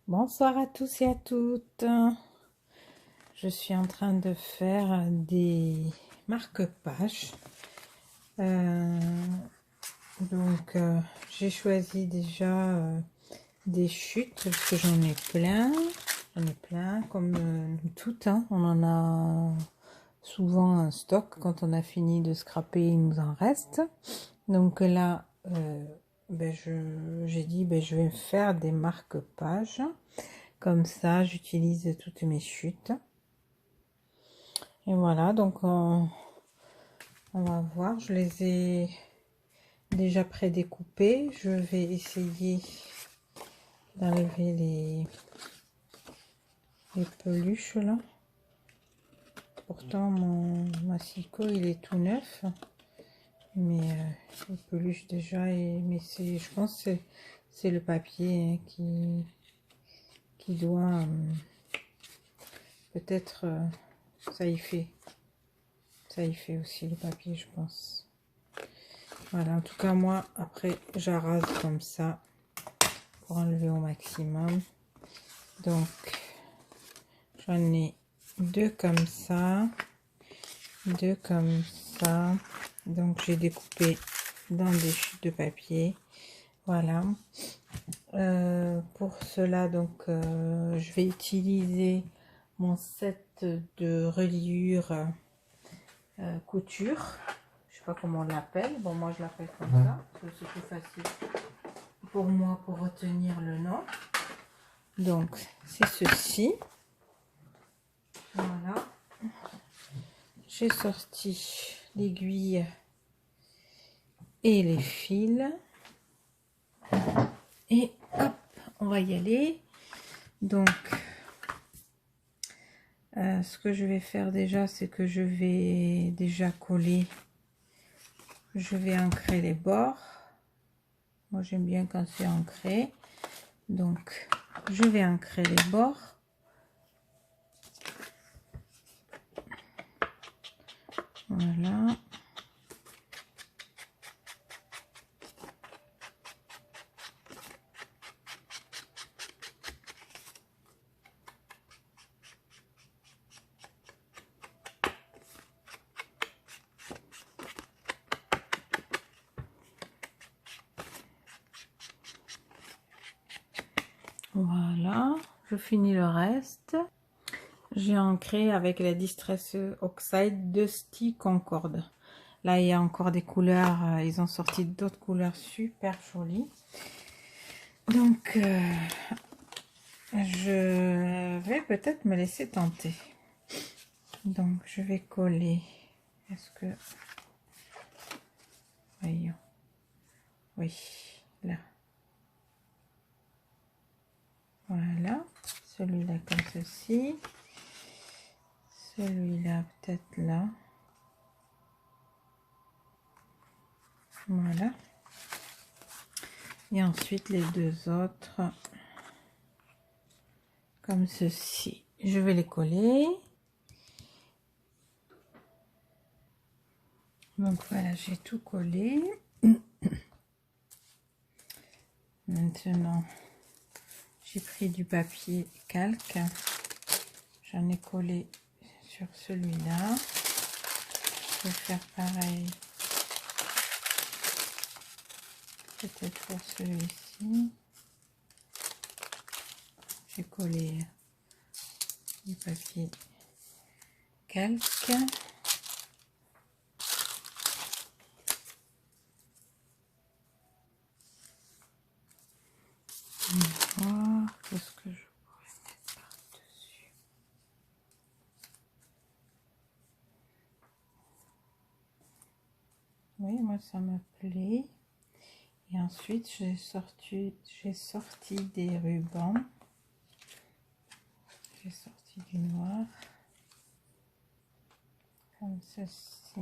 Bonsoir à tous et à toutes. Je suis en train de faire des marque-pages. J'ai choisi déjà des chutes parce que j'en ai plein. J'en ai plein comme nous toutes. Hein. On en a souvent un stock. Quand on a fini de scraper, il nous en reste. Donc là, j'ai dit je vais faire des marque-pages. Comme ça, j'utilise toutes mes chutes. Et voilà, donc on va voir. Je les ai déjà pré-découpées. Je vais essayer d'enlever les peluches là. Pourtant, mon massicot, il est tout neuf. Mais les peluches déjà, mais je pense que c'est le papier hein, qui doit... peut-être... ça y fait. Ça y fait aussi le papier, je pense. Voilà, en tout cas, moi, après, j'arrase comme ça pour enlever au maximum. Donc, j'en ai deux comme ça, deux comme ça. Donc, j'ai découpé dans des chutes de papier. Voilà. Pour cela, donc, je vais utiliser mon set de reliure couture. Je sais pas comment on l'appelle. Bon, moi, je l'appelle comme ça. Parce que c'est plus facile pour moi pour retenir le nom. Donc, c'est ceci. Voilà. J'ai sorti l'aiguille et les fils. Et hop, on va y aller. Donc, ce que je vais faire déjà, c'est que je vais déjà coller. Je vais ancrer les bords. Moi, j'aime bien quand c'est ancré. Donc, je vais ancrer les bords. Voilà. Voilà, je finis le reste. J'ai ancré avec la Distress Oxide de Style Concorde. Là, il y a encore des couleurs. Ils ont sorti d'autres couleurs super jolies. Donc, je vais peut-être me laisser tenter. Donc, je vais coller. Est-ce que... Voyons. Oui, là. Voilà. Celui-là comme ceci. Celui-là peut-être là. Voilà. Et ensuite les deux autres comme ceci. Je vais les coller. Donc voilà, j'ai tout collé. Maintenant, j'ai pris du papier calque. J'en ai collé sur celui-là. Je vais faire pareil. Peut-être pour celui-ci. J'ai collé du papier calque. On va voir ce que je pourrais mettre par-dessus. Oui, moi ça me plaît. Et ensuite, j'ai sorti des rubans. J'ai sorti du noir. Comme ceci.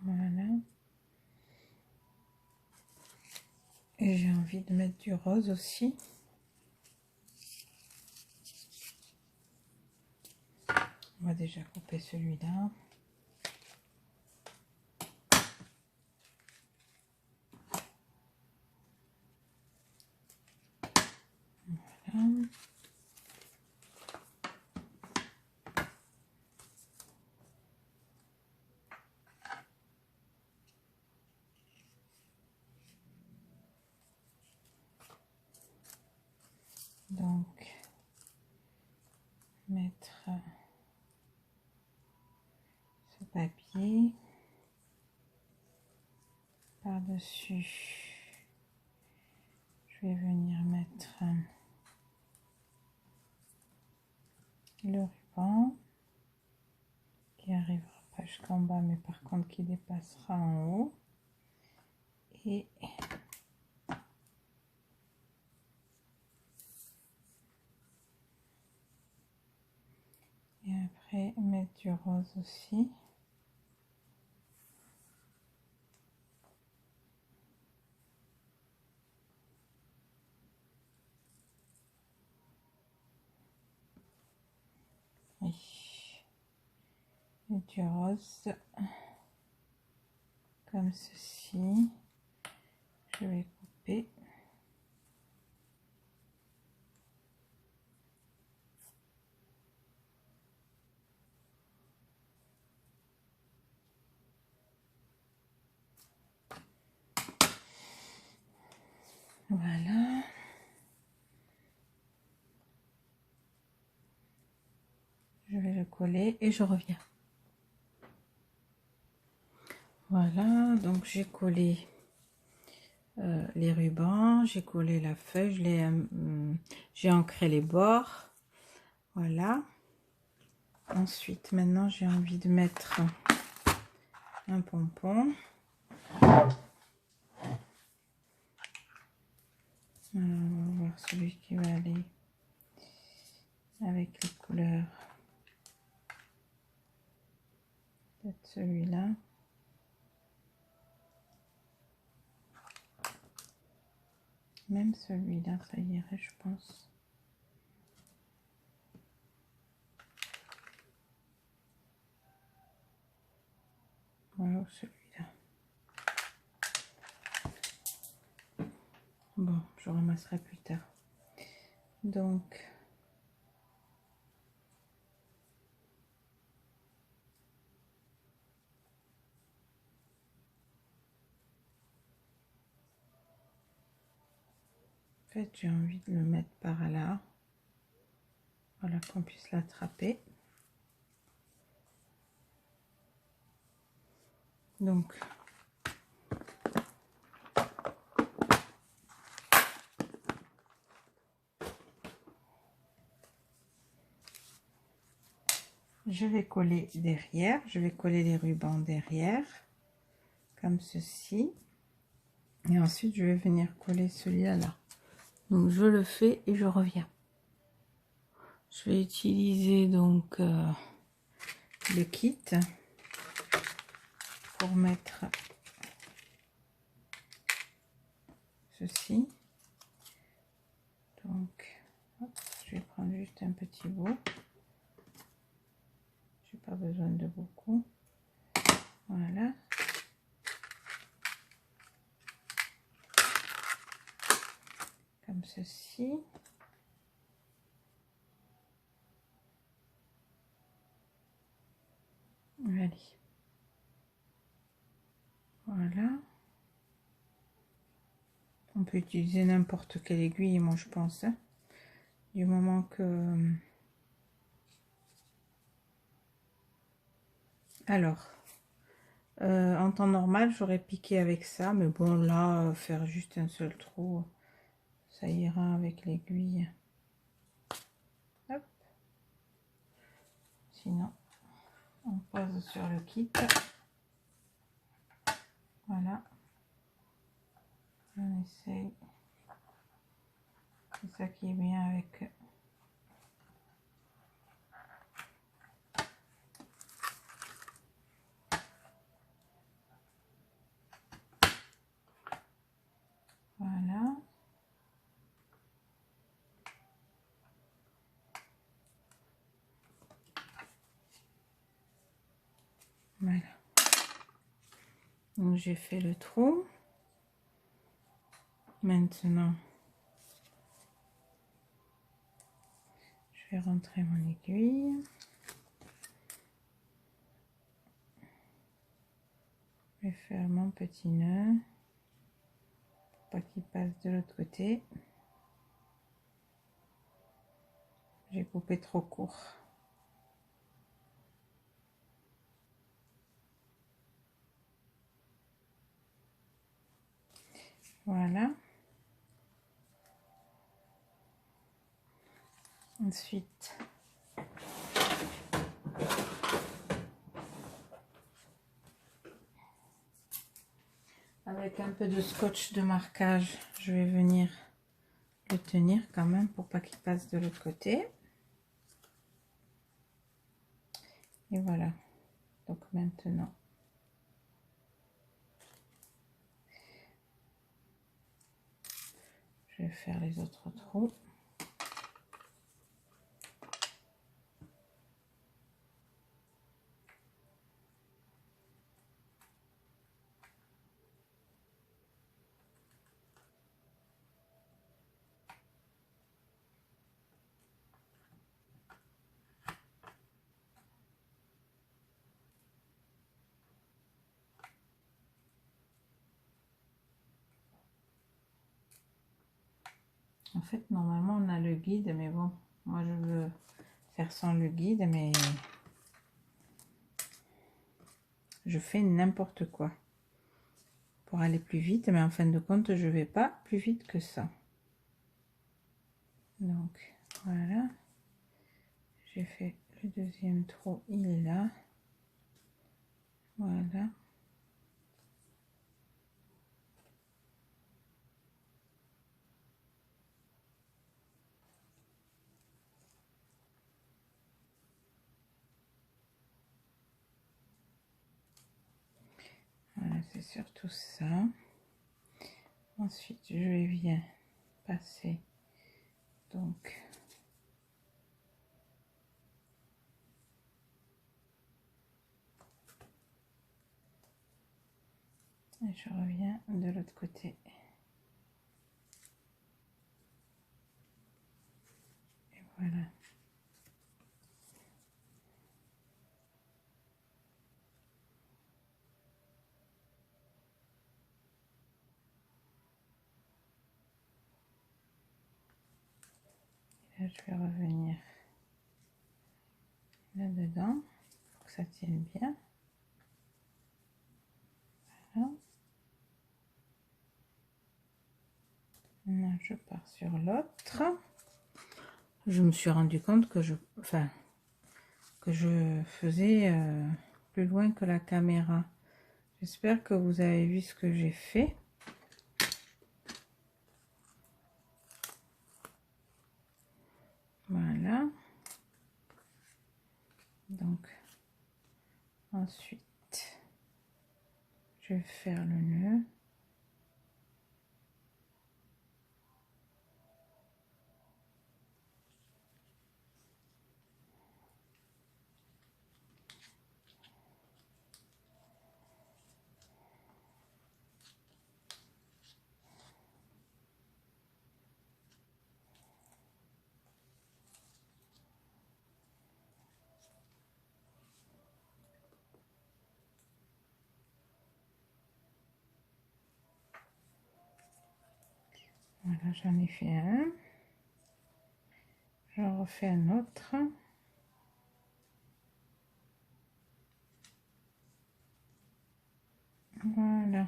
Voilà. Et j'ai envie de mettre du rose aussi. On va déjà coupé celui-là. Voilà. Donc, mettre ce papier par-dessus. Je vais venir mettre le ruban qui arrivera pas jusqu'en bas, mais par contre qui dépassera en haut. Et après mettre du rose aussi. Oui. Et du rose comme ceci. Je vais couper. Voilà. Je vais le coller et je reviens. Voilà, donc j'ai collé les rubans, j'ai collé la feuille, j'ai ancré les bords. Voilà. Ensuite, maintenant, j'ai envie de mettre un pompon. Alors, on va voir celui qui va aller avec les couleurs. Peut-être celui-là. Même celui-là, ça irait, je pense. Voilà, celui-là. Bon, je ramasserai plus tard. Donc, en fait, j'ai envie de le mettre par là. Voilà, qu'on puisse l'attraper. Donc, je vais coller derrière, je vais coller les rubans derrière, comme ceci. Et ensuite, je vais venir coller celui-là là. Donc, je le fais et je reviens. Je vais utiliser donc le kit pour mettre ceci. Donc, hop, je vais prendre juste un petit bout. J'ai pas besoin de beaucoup. Voilà. Comme ceci. Allez. Voilà. On peut utiliser n'importe quelle aiguille, moi je pense. Hein, du moment que... Alors, en temps normal, j'aurais piqué avec ça. Mais bon, là, faire juste un seul trou, ça ira avec l'aiguille. Hop. Sinon, on pose sur le kit. Voilà. On essaye. C'est ça qui est bien avec... Voilà. Voilà. Donc j'ai fait le trou. Maintenant, je vais rentrer mon aiguille. Je vais faire mon petit nœud pour pas qu'il passe de l'autre côté. J'ai coupé trop court. Voilà. Ensuite, avec un peu de scotch de marquage, je vais venir le tenir quand même pour pas qu'il passe de l'autre côté. Et voilà. Donc maintenant, je vais faire les autres trous. En fait, normalement, on a le guide, mais bon, moi, je veux faire sans le guide, mais je fais n'importe quoi pour aller plus vite, mais en fin de compte, je vais pas plus vite que ça. Donc, voilà. J'ai fait le deuxième trou, il est là. Voilà. Voilà, c'est surtout ça. Ensuite, je viens passer donc et je reviens de l'autre côté. Et voilà. Et là, je vais revenir là-dedans pour que ça tienne bien. Voilà. Là, je pars sur l'autre. Je me suis rendu compte que je faisais plus loin que la caméra. J'espère que vous avez vu ce que j'ai fait. Voilà. Donc, ensuite, je vais faire le nœud. Voilà, j'en ai fait un. J'en refais un autre. Voilà.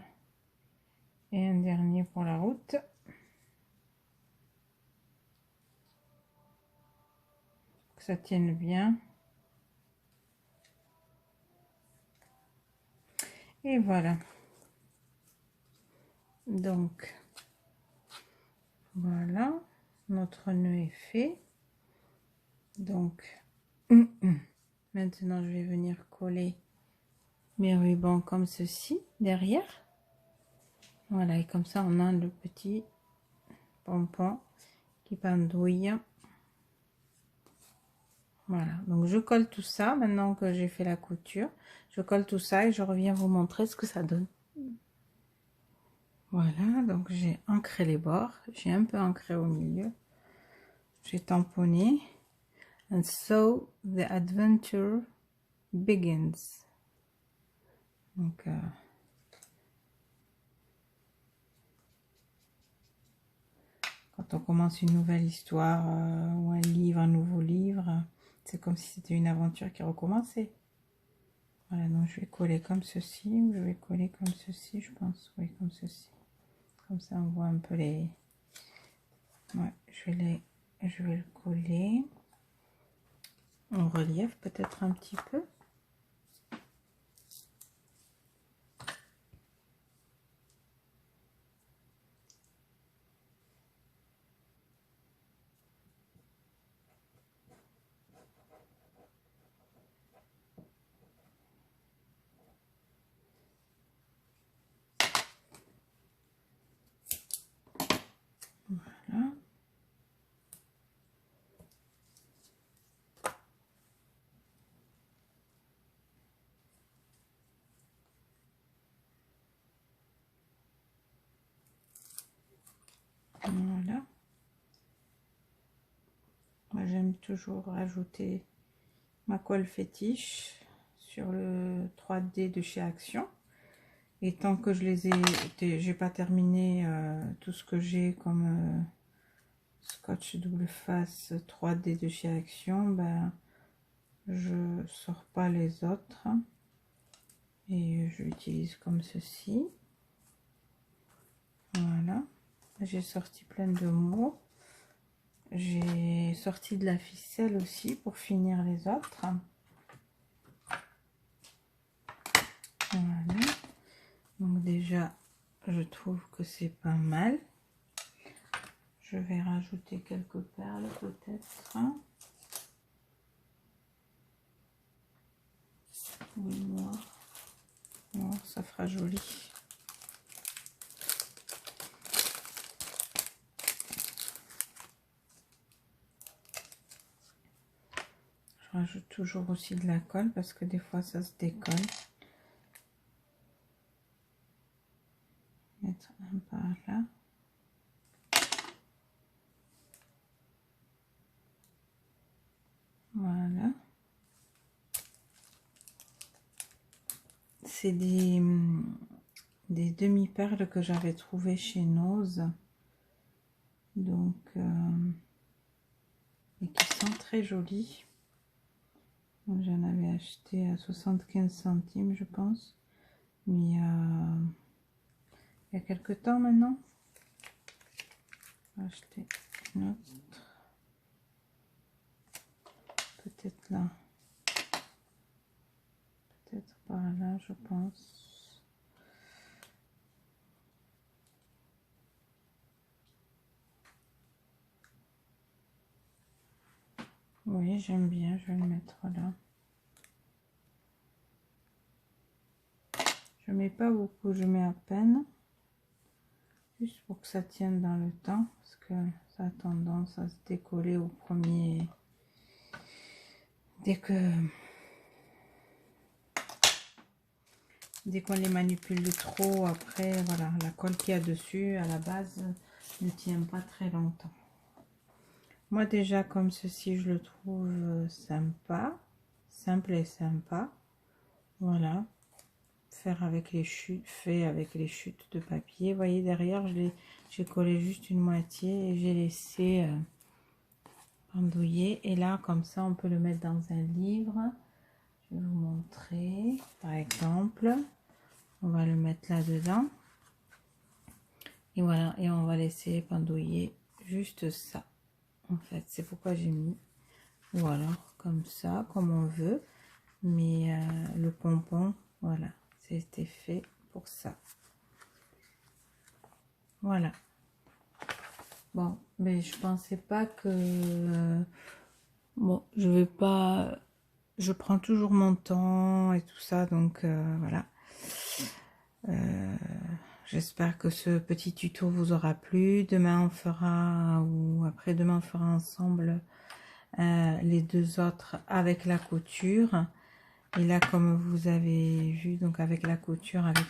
Et un dernier pour la route. Que ça tienne bien. Et voilà. Donc, voilà. Notre nœud est fait. Donc, maintenant, je vais venir coller mes rubans comme ceci derrière. Voilà, et comme ça, on a le petit pompon qui pendouille. Voilà, donc je colle tout ça, maintenant que j'ai fait la couture, je colle tout ça et je reviens vous montrer ce que ça donne. Voilà, donc j'ai ancré les bords, j'ai un peu ancré au milieu, j'ai tamponné. And so the adventure begins. Donc, quand on commence une nouvelle histoire ou un livre, un nouveau livre, c'est comme si c'était une aventure qui recommençait. Voilà, donc je vais coller comme ceci, ou je vais coller comme ceci, je pense. Oui, comme ceci. Comme ça, on voit un peu les... Ouais, je vais le coller en relief, peut-être un petit peu. Voilà. Voilà. Moi, j'aime toujours rajouter ma colle fétiche sur le 3D de chez Action. Et tant que je les j'ai pas terminé tout ce que j'ai comme scotch double face 3D de chez Action, ben je sors pas les autres et je l'utilise comme ceci. Voilà, j'ai sorti plein de mots. J'ai sorti de la ficelle aussi pour finir les autres. Voilà. Donc déjà, je trouve que c'est pas mal. Je vais rajouter quelques perles peut-être. Oui, noir. Noir, ça fera joli. Je rajoute toujours aussi de la colle parce que des fois ça se décolle. Mettre un par là. Voilà. C'est des demi-perles que j'avais trouvé chez Nose. Donc, et qui sont très jolies. J'en avais acheté à 75 centimes, je pense. Mais il y a quelques temps maintenant. J'ai acheté une autre. Peut-être là. Peut-être par là, je pense. Oui, j'aime bien, je vais le mettre là. Je mets pas beaucoup, je mets à peine. Juste pour que ça tienne dans le temps, parce que ça a tendance à se décoller au premier... Dès qu'on les manipule de trop, après, voilà, la colle qu'il y a dessus, à la base, ne tient pas très longtemps. Moi déjà, comme ceci, je le trouve sympa, simple et sympa. Voilà, faire avec les chutes, fait avec les chutes de papier. Vous voyez, derrière, j'ai collé juste une moitié et j'ai laissé pendouiller. Et là, comme ça, on peut le mettre dans un livre. Je vais vous montrer, par exemple. On va le mettre là-dedans. Et voilà, et on va laisser pendouiller juste ça. En fait, c'est pourquoi j'ai mis. Ou alors, comme ça, comme on veut. Mais le pompon, voilà, c'était fait pour ça. Voilà. Bon, mais je pensais pas que... bon, je vais pas... Je prends toujours mon temps et tout ça, donc voilà. J'espère que ce petit tuto vous aura plu. Demain on fera, ou après-demain on fera ensemble les deux autres avec la couture. Et là, comme vous avez vu, donc avec la couture, avec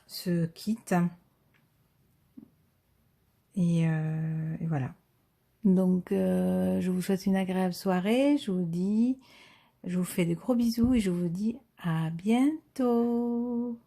ce kit. Et voilà. Donc, je vous souhaite une agréable soirée. Je vous fais de gros bisous et je vous dis à bientôt.